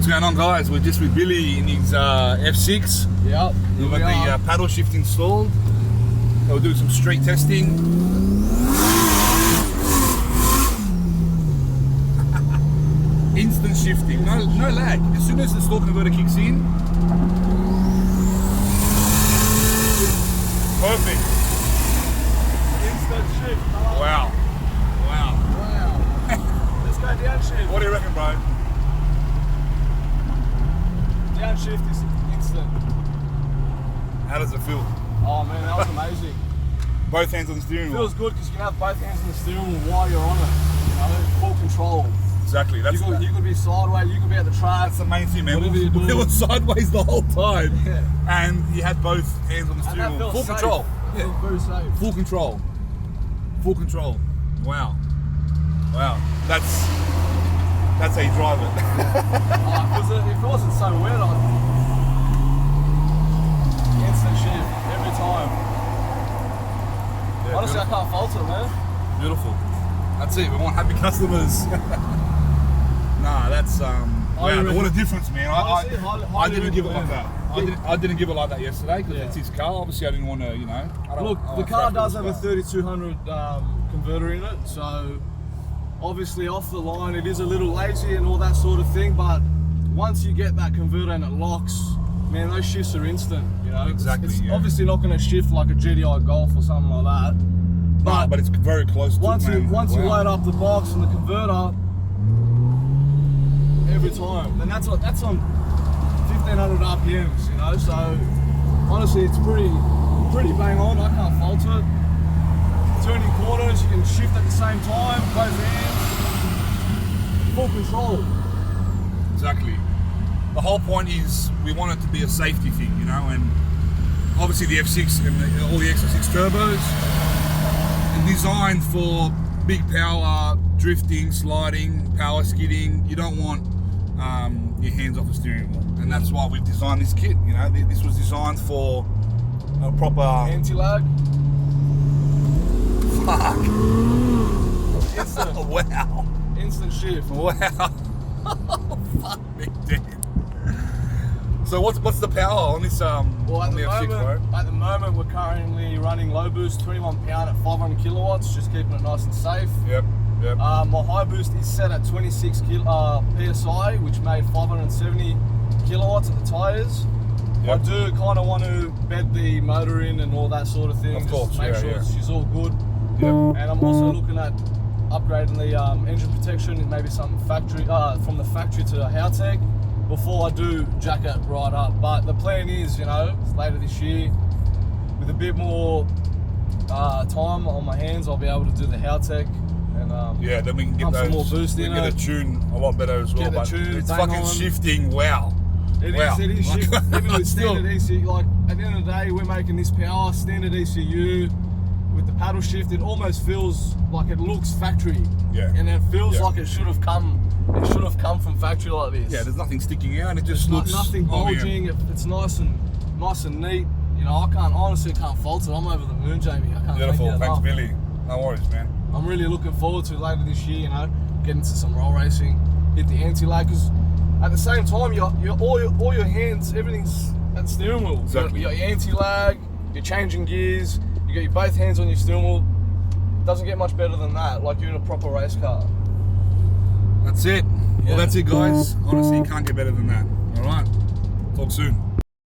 What's going on, guys? We're just with Billy in his F6. Yep. We've got the paddle shift installed. We'll do some street testing. Instant shifting, no lag. As soon as the store converter kicks in, perfect. Instant shift. Wow. Let's go downshift. What do you reckon, bro? Downshift is instant. How does it feel? Oh man, that was amazing. Both hands on the steering wheel. Feels good because you can have both hands on the steering wheel while you're on it. You know, full control. Exactly. That's You could be sideways, you could be at the track. That's the main thing, man. Whatever you're doing. We were sideways the whole time, Yeah. and you had both hands on the steering wheel. Full safe. control. Yeah, very safe. Full control. Full control. Wow. That's how you drive it. Because if it wasn't so wet, instant shift every time. Yeah, Honestly, beautiful. I can't fault it, man. Beautiful. That's it. We want happy customers. Nah, that's wow. What a difference, man. Honestly, I didn't give it like recommend. that. I didn't give it like that yesterday because Yeah. it's his car. Obviously, I didn't want to, you know. Look, the car does have a 3200 converter in it, so obviously off the line it is a little lazy and all that sort of thing, but once you get that converter and it locks, man, those shifts are instant, you know. Exactly, It's yeah. obviously not going to shift like a GDI Golf or something like that, But it's very close to once it, man. you Wow. load up the box and the converter, every time, and that's on 1500 RPMs, you know, so honestly it's pretty bang on. I can't fault it. Turning corners, you can shift at the same time, both hands, full control. Exactly. The whole point is we want it to be a safety thing, you know, and obviously the F6 and all the X6 turbos are designed for big power, drifting, sliding, power skidding. You don't want your hands off the steering wheel, and that's why we've designed this kit. You know, this was designed for a proper Anti-lag. fuck. Instant. Wow. Instant shift. Wow. Fuck me, dude. So what's the power on this Well, on the F6, bro? at the moment we're currently running low boost 21 pound at 500 kilowatts, just keeping it nice and safe. Yep. My high boost is set at 26 PSI, which made 570 kilowatts at the tyres. Yep. I do kind of want to bed the motor in and all that sort of thing. Of course, just make sure she's all good. Yep. And I'm also looking at upgrading the engine protection and maybe some factory from the factory to a Howtech before I do jack it right up. But the plan is, you know, later this year, with a bit more time on my hands, I'll be able to do the Howtech. And Yeah, then we can get pump those. some more boost we in can get it. a tune a lot better as well. Get the But tune, it's bang fucking on. shifting. Wow. It Wow. is shift. Even with Still. standard ECU, like at the end of the day, we're making this power standard ECU with the paddle shift. It almost feels like it looks factory. Yeah. And it feels Yeah. like it should have come. It should have come from factory like this. Yeah, there's nothing sticking out. It just looks nothing oh, yeah. bulging. It's nice and neat. You know, I honestly can't fault it. I'm over the moon, Jamie. I can't Beautiful. thank you Thanks, enough. Billy. No worries, man. I'm really looking forward to later this year, you know, getting into some roll racing, hit the anti-lag, because at the same time, all your hands, everything's at the steering wheel. Exactly. You got your anti-lag, you're changing gears, you got your both hands on your steering wheel. Doesn't get much better than that, like you're in a proper race car. That's it. Yeah. Well, that's it, guys. Honestly, you can't get better than that. All right. Talk soon.